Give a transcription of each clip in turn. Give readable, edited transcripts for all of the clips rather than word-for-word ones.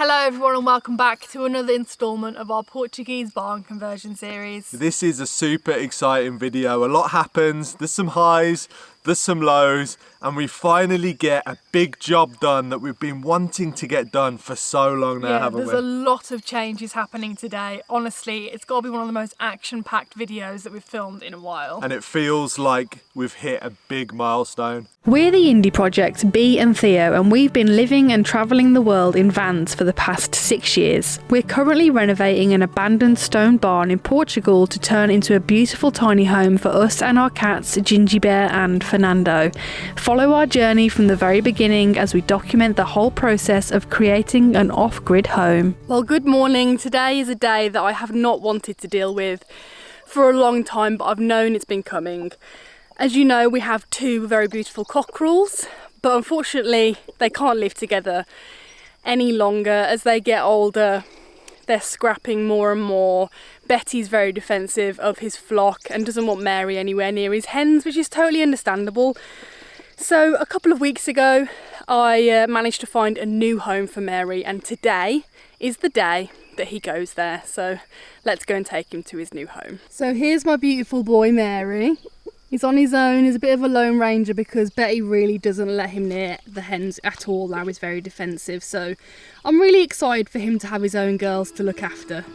Hello everyone and welcome back to another instalment of our Portuguese barn conversion series. This is a super exciting video. A lot happens, there's some highs, there's some lows, and we finally get a big job done that we've been wanting to get done for so long now, haven't we? There's a lot of changes happening today. Honestly, it's got to be one of the most action-packed videos that we've filmed in a while. And it feels like we've hit a big milestone. We're the indie project, Bee and Theo, and we've been living and travelling the world in vans for the past 6 years. We're currently renovating an abandoned stone barn in Portugal to turn into a beautiful tiny home for us and our cats, Ginjey Bear and Furrnando. Follow our journey from the very beginning as we document the whole process of creating an off-grid home. Well, good morning. Today is a day that I have not wanted to deal with for a long time, but I've known it's been coming. As you know, we have two very beautiful cockerels, but unfortunately they can't live together any longer. As they get older, they're scrapping more and more. Betty's very defensive of his flock and doesn't want Mary anywhere near his hens, which is totally understandable. So a couple of weeks ago, I managed to find a new home for Mary, and today is the day that he goes there. So let's go and take him to his new home. So here's my beautiful boy, Mary. He's on his own. He's a bit of a lone ranger because Betty really doesn't let him near the hens at all now. He's very defensive. So I'm really excited for him to have his own girls to look after.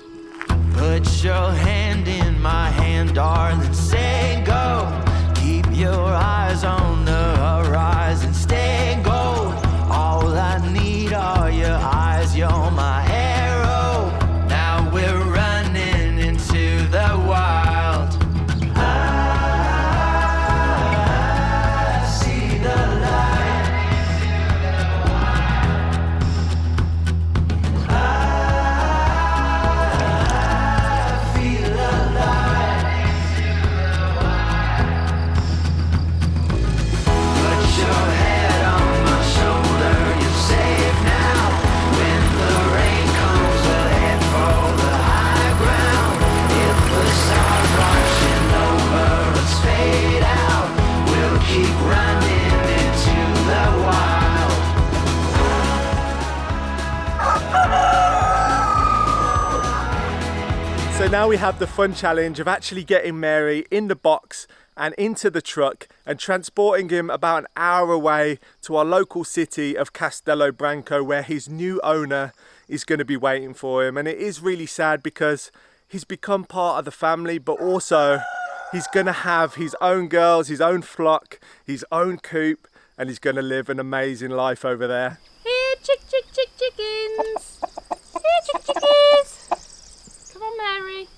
Put your hand in my hand, darling, say go. Keep your eyes on the horizon, stay gold. All I need are your eyes, you're my arrow. Now we're running into the wild. So now we have the fun challenge of actually getting Mary in the box and into the truck and transporting him about an hour away to our local city of Castelo Branco, where his new owner is going to be waiting for him. And it is really sad because he's become part of the family, but also he's going to have his own girls, his own flock, his own coop, and he's going to live an amazing life over there. Here, chickens. Here, chickies. Come on, Mary.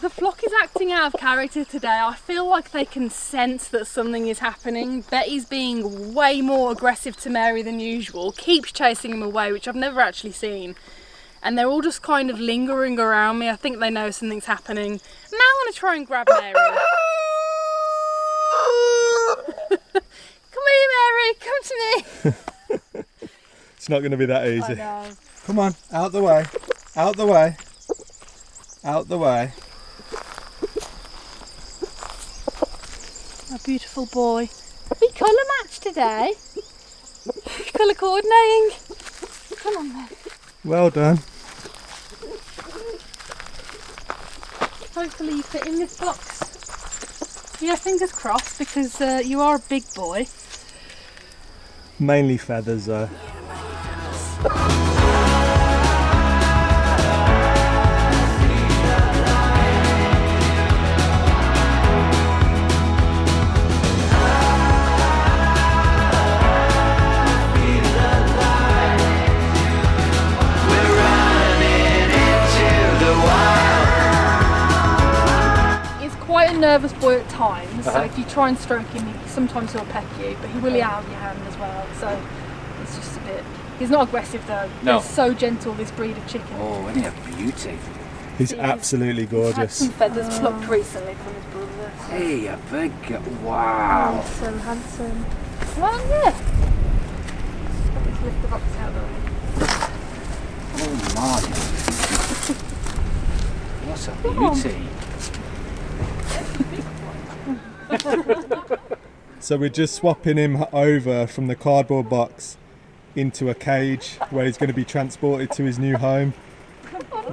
The flock is acting out of character today. I feel like they can sense that something is happening. Betty's being way more aggressive to Mary than usual, keeps chasing him away, which I've never actually seen. And they're all just kind of lingering around me. I think they know something's happening. Now I'm going to try and grab Mary. Come here, Mary, come to me. It's not going to be that easy. I know. Come on, out the way, out the way, out the way. My beautiful boy. We colour match today. Colour coordinating. Come on, Mary. Well done. Hopefully you fit in this box. Yeah, fingers crossed, because you are a big boy. Mainly feathers though. Nervous boy at times, so if you try and stroke him, sometimes he'll peck you, but he will eat out of your hand as well, so it's just a bit... He's not aggressive though. No. He's so gentle, this breed of chicken. Oh, and a beauty. He's absolutely He's had gorgeous. some feathers plucked recently from his brother. So. Hey, a big... Wow. Handsome, handsome. Come on, yeah. Let's lift the box out though. Oh my. What a beauty. So we're just swapping him over from the cardboard box into a cage where he's going to be transported to his new home.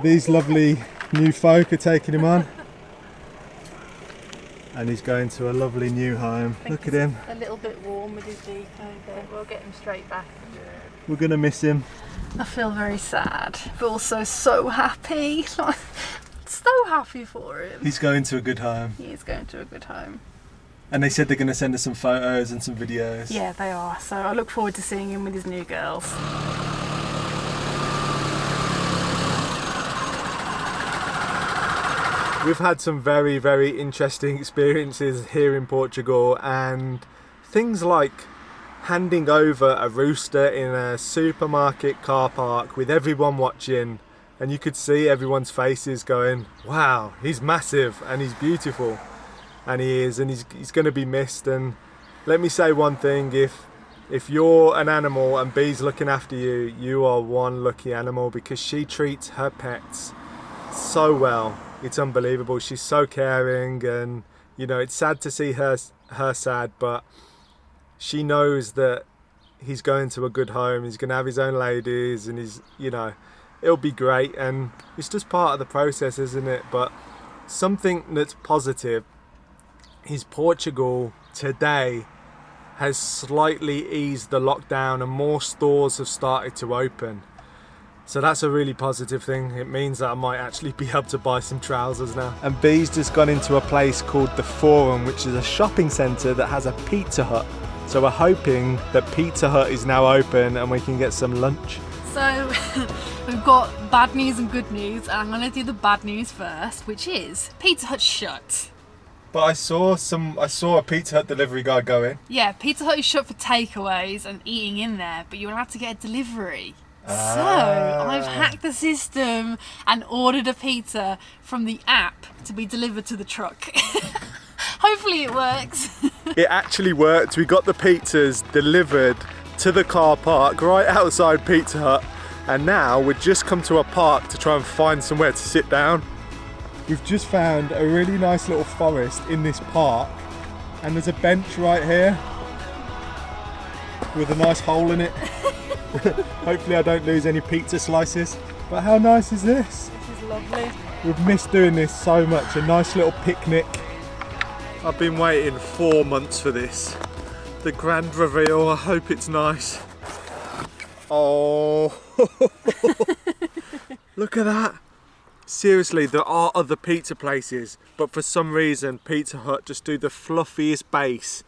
These lovely new folk are taking him on. And he's going to a lovely new home. Look at him. A little bit warm with his beak over. We'll get him straight back. We're going to miss him. I feel very sad, but also so happy. So happy for him. He's going to a good home. He is going to a good home. And they said they're going to send us some photos and some videos. Yeah, they are. So I look forward to seeing him with his new girls. We've had some very, very interesting experiences here in Portugal, and things like handing over a rooster in a supermarket car park with everyone watching, and you could see everyone's faces going, wow, he's massive and he's beautiful, and he is, and he's going to be missed. And let me say one thing, if you're an animal and Bee's looking after you, you are one lucky animal, because she treats her pets so well. It's unbelievable. She's so caring, and you know, it's sad to see her sad, but she knows that he's going to a good home. He's going to have his own ladies, and he's, you know, it'll be great, and it's just part of the process, isn't it? But something that's positive is Portugal today has slightly eased the lockdown, and more stores have started to open. So that's a really positive thing. It means that I might actually be able to buy some trousers now. And Bee's just gone into a place called the Forum, which is a shopping centre that has a Pizza Hut. So we're hoping that Pizza Hut is now open and we can get some lunch. So we've got bad news and good news, and I'm going to do the bad news first, which is Pizza Hut's shut. But I saw a Pizza Hut delivery guy go in. Yeah, Pizza Hut is shut for takeaways and eating in there, but you're allowed to get a delivery. So I've hacked the system and ordered a pizza from the app to be delivered to the truck. Hopefully it works. It actually worked. We got the pizzas delivered to the car park right outside Pizza Hut, and now we've just come to a park to try and find somewhere to sit down. We've just found a really nice little forest in this park, and there's a bench right here with a nice hole in it. Hopefully I don't lose any pizza slices. But how nice is this? This is lovely. We've missed doing this so much. A nice little picnic. I've been waiting 4 months for this. The grand reveal. I hope it's nice. Oh, look at that. Seriously, there are other pizza places, but for some reason Pizza Hut just do the fluffiest base.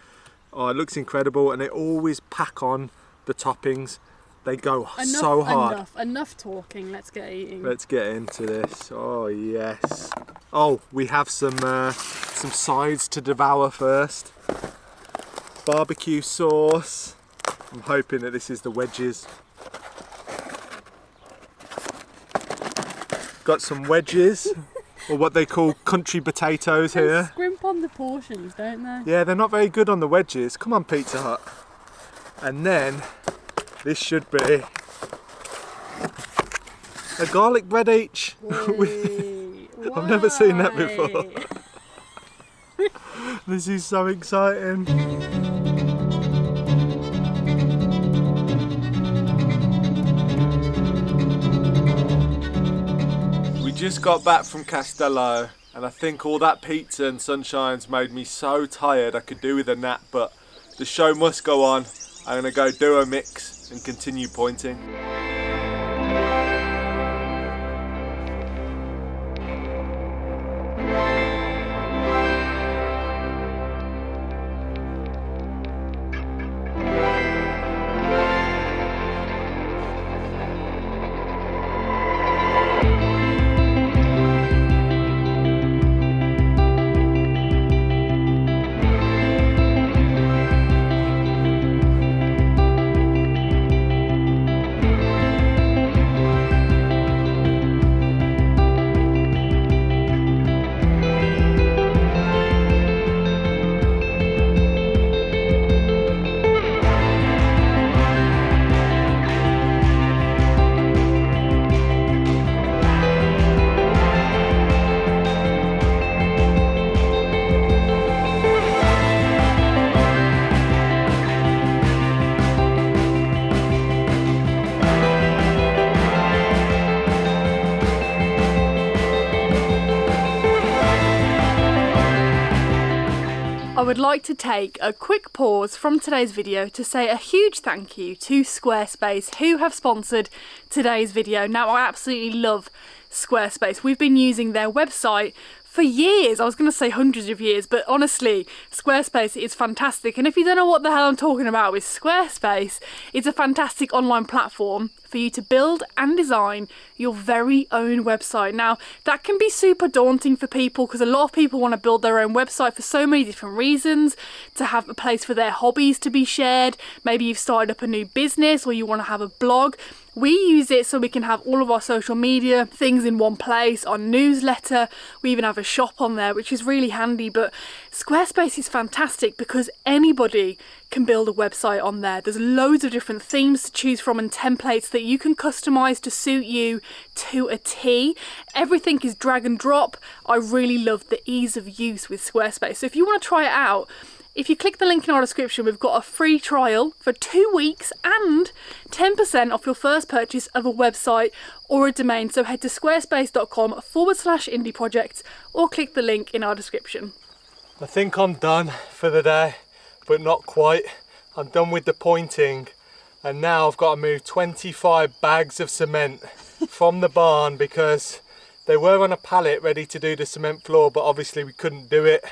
Oh, it looks incredible, and they always pack on the toppings. They go so hard. Enough talking. Let's get eating. Let's get into this. Oh yes. Oh, we have some sides to devour first. Barbecue sauce. I'm hoping that this is the wedges. Got some wedges, or what they call country potatoes here. They scrimp on the portions, don't they? Yeah, they're not very good on the wedges. Come on, Pizza Hut. And then this should be a garlic bread each. I've never seen that before. This is so exciting. We just got back from Castello, and I think all that pizza and sunshine's made me so tired I could do with a nap, but the show must go on. I'm going to go do a mix and continue pointing. I would like to take a quick pause from today's video to say a huge thank you to Squarespace, who have sponsored today's video. Now, I absolutely love Squarespace. We've been using their website for years. I was going to say hundreds of years, but honestly, Squarespace is fantastic. And if you don't know what the hell I'm talking about with Squarespace, it's a fantastic online platform for you to build and design your very own website. Now, that can be super daunting for people because a lot of people want to build their own website for so many different reasons, to have a place for their hobbies to be shared. Maybe you've started up a new business or you want to have a blog. We use it so we can have all of our social media things in one place, our newsletter. We even have a shop on there, which is really handy. But Squarespace is fantastic because anybody can build a website on there. There's loads of different themes to choose from and templates that you can customize to suit you to a T. Everything is drag and drop. I really love the ease of use with Squarespace. So if you want to try it out, if you click the link in our description, we've got a free trial for 2 weeks and 10% off your first purchase of a website or a domain. So head to squarespace.com/indieprojects or click the link in our description. I think I'm done for the day, but not quite. I'm done with the pointing, and now I've got to move 25 bags of cement from the barn because they were on a pallet ready to do the cement floor, but obviously we couldn't do it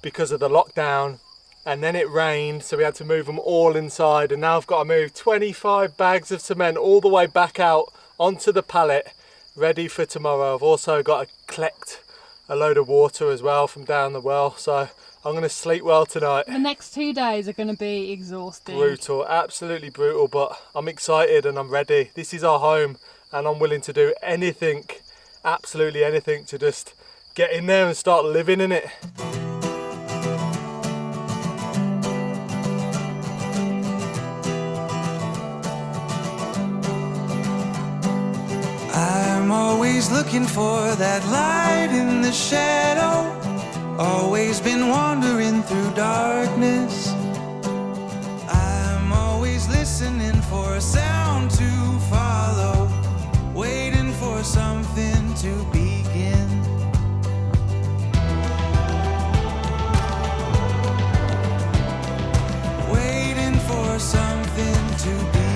because of the lockdown. And then it rained, so we had to move them all inside, and now I've got to move 25 bags of cement all the way back out onto the pallet, ready for tomorrow. I've also got to collect a load of water as well from down the well, so I'm going to sleep well tonight. The next 2 days are going to be exhausting. Brutal, absolutely brutal, but I'm excited and I'm ready. This is our home, and I'm willing to do anything, absolutely anything, to just get in there and start living in it. I'm always looking for that light in the shadow. Always been wandering through darkness. I'm always listening for a sound to follow, waiting for something to begin. Waiting for something to begin.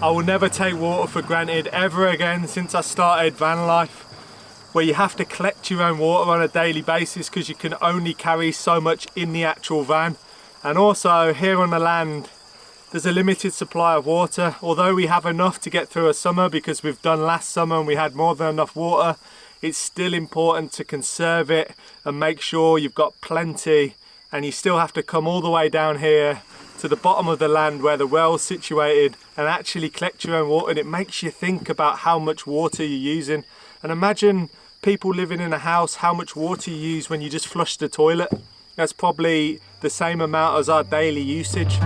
I will never take water for granted ever again since I started van life, where you have to collect your own water on a daily basis because you can only carry so much in the actual van. And also here on the land, there's a limited supply of water. Although we have enough to get through a summer because we've done last summer and we had more than enough water, it's still important to conserve it and make sure you've got plenty. And you still have to come all the way down here to the bottom of the land where the well's situated and actually collect your own water, and it makes you think about how much water you're using. And imagine people living in a house, how much water you use when you just flush the toilet. That's probably the same amount as our daily usage.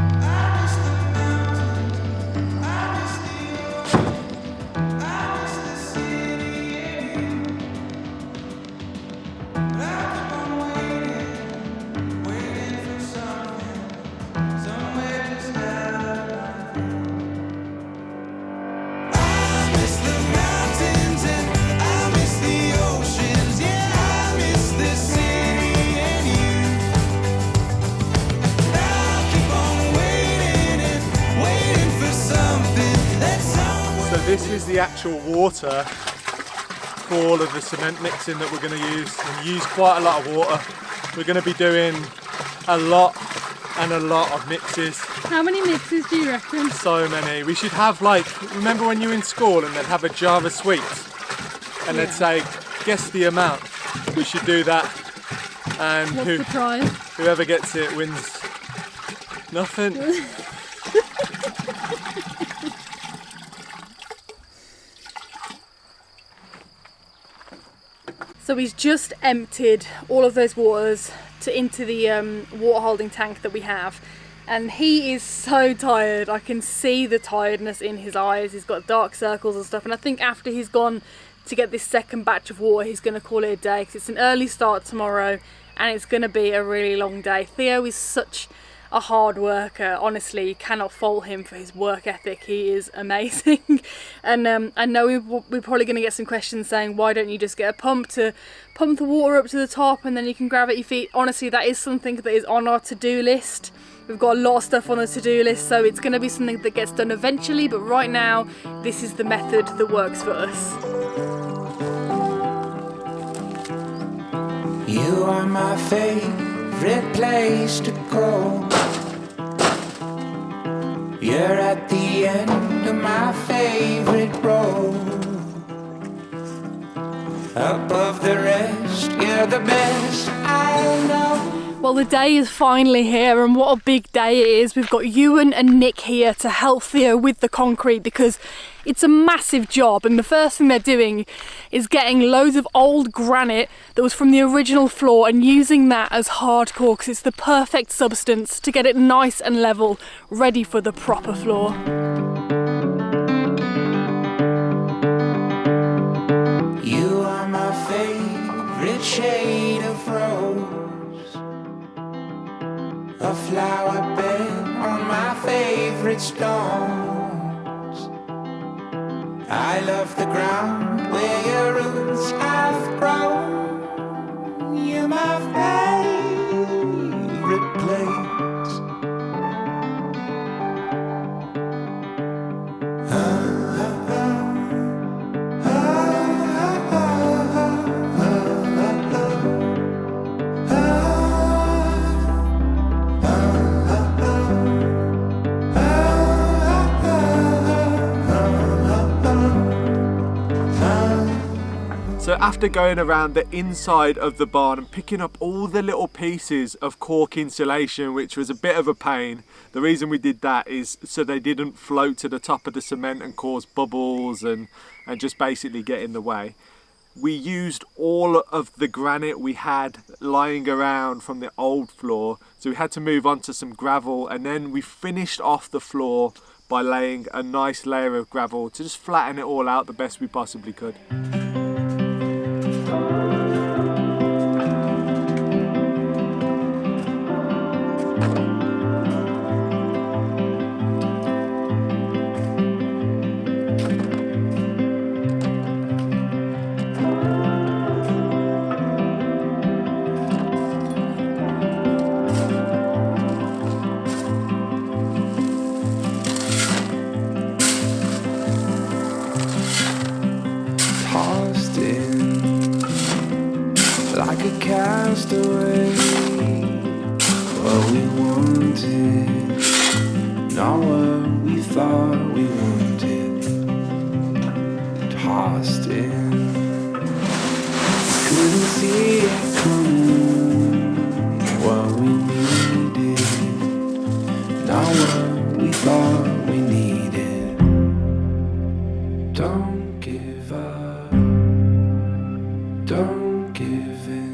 this is the actual water for all of the cement mixing that we're going to use, and use quite a lot of water. We're going to be doing a lot of mixes. How many mixes do you reckon? So many. We should have, like, remember when you were in school and they'd have a jar of sweets and they'd say, guess the amount. We should do that. And What's the prize? whoever gets it wins nothing. So he's just emptied all of those waters into the water holding tank that we have, and he is so tired. I can see the tiredness in his eyes. He's got dark circles and stuff, and I think after he's gone to get this second batch of water, he's going to call it a day, because it's an early start tomorrow and it's going to be a really long day. Theo is such a hard worker. Honestly, you cannot fault him for his work ethic. He is amazing. And I know we're probably going to get some questions saying, why don't you just get a pump to pump the water up to the top and then you can grab it at your feet? Honestly, that is something that is on our to-do list. We've got a lot of stuff on the to-do list, so it's going to be something that gets done eventually, but right now this is the method that works for us. You are my favorite place to go. You're at the end of my favorite road. Above the rest, you're the best I know. Well, the day is finally here, and what a big day it is. We've got Ewan and Nick here to help Theo with the concrete, because it's a massive job, and the first thing they're doing is getting loads of old granite that was from the original floor and using that as hardcore, because it's the perfect substance to get it nice and level, ready for the proper floor. You are my favorite shade of rose. A flower bed on my favorite stones. I love the ground where your roots have grown. You're my favorite place. So after going around the inside of the barn and picking up all the little pieces of cork insulation, which was a bit of a pain, the reason we did that is so they didn't float to the top of the cement and cause bubbles and just basically get in the way. We used all of the granite we had lying around from the old floor, so we had to move on to some gravel, and then we finished off the floor by laying a nice layer of gravel to just flatten it all out the best we possibly could. Tossed in like a castaway. What we wanted, not what we thought we wanted. Tossed in, couldn't see it coming. What we needed, not what we thought we needed. Don't give up, don't give in.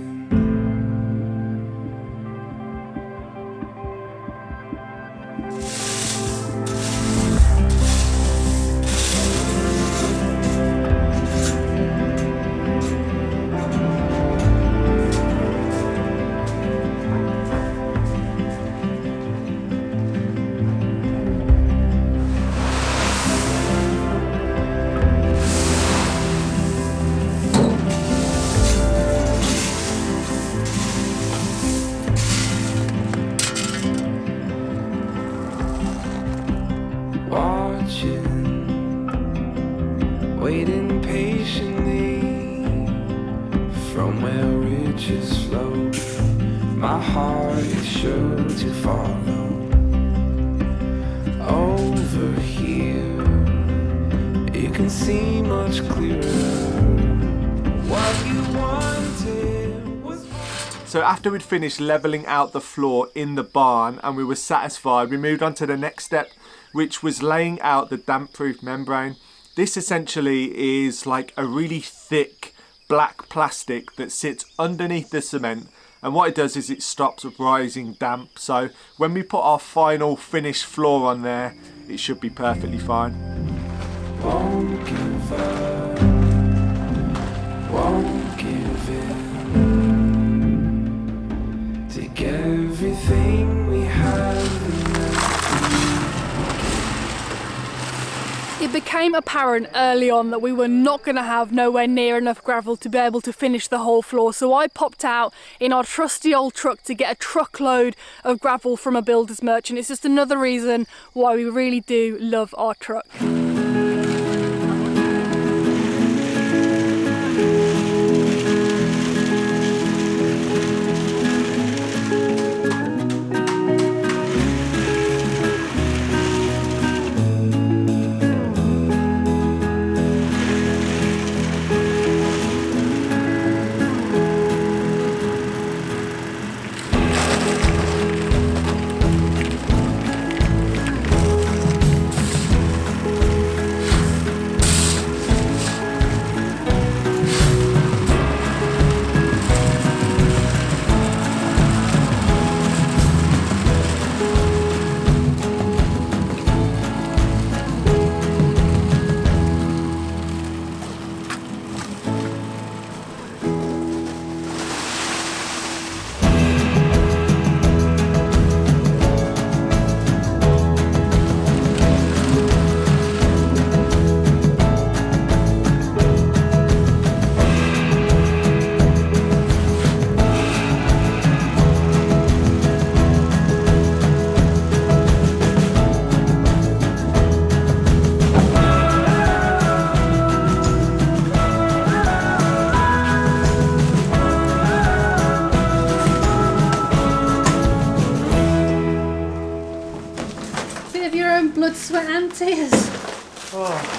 My heart is sure to follow. Over here, you can see much clearer. What you wanted was. So after we'd finished levelling out the floor in the barn and we were satisfied, we moved on to the next step, which was laying out the damp-proof membrane. This essentially is like a really thick black plastic that sits underneath the cement, and what it does is it stops rising damp. So when we put our final finished floor on there, it should be perfectly fine. Won't give up, won't give in. Take everything we have. It became apparent early on that we were not going to have nowhere near enough gravel to be able to finish the whole floor, so I popped out in our trusty old truck to get a truckload of gravel from a builder's merchant. It's just another reason why we really do love our truck. Blood, sweat and tears. Oh.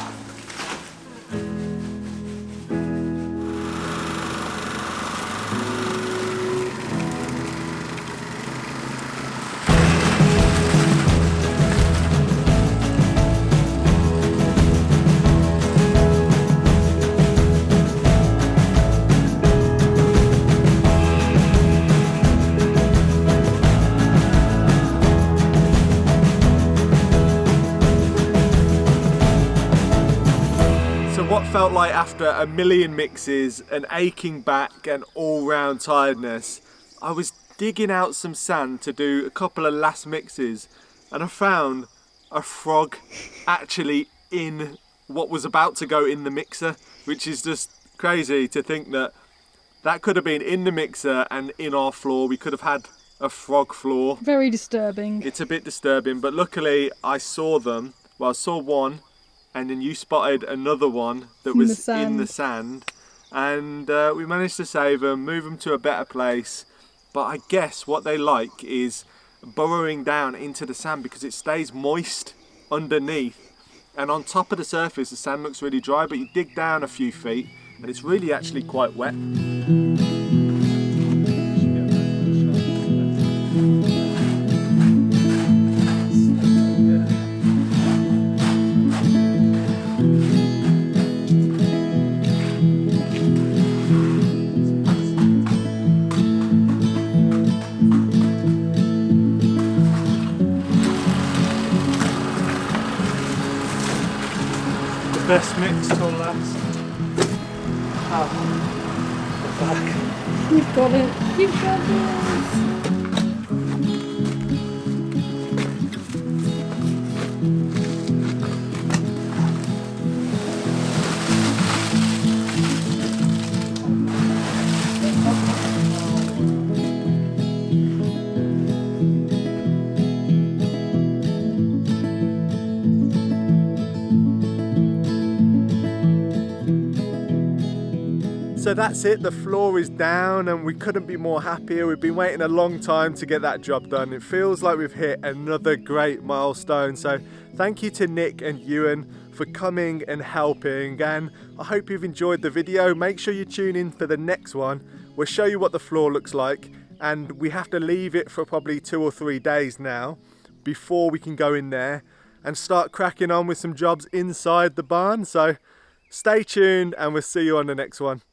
What felt like after a million mixes, an aching back and all-round tiredness, I was digging out some sand to do a couple of last mixes, and I found a frog actually in what was about to go in the mixer, which is just crazy to think that that could have been in the mixer and in our floor. We could have had a frog floor. Very disturbing. It's a bit disturbing, but luckily I saw them. Well, I saw one, and then you spotted another one that was in the sand, and we managed to save them, move them to a better place. But I guess what they like is burrowing down into the sand because it stays moist underneath, and on top of the surface the sand looks really dry, but you dig down a few feet and it's really actually quite wet. Best mix till last. Oh, back. You've got it. You've got this. So that's it, the floor is down and we couldn't be more happier. We've been waiting a long time to get that job done. It feels like we've hit another great milestone. So thank you to Nick and Ewan for coming and helping, and I hope you've enjoyed the video. Make sure you tune in for the next one. We'll show you what the floor looks like, and we have to leave it for probably 2 or 3 days now before we can go in there and start cracking on with some jobs inside the barn. So stay tuned and we'll see you on the next one.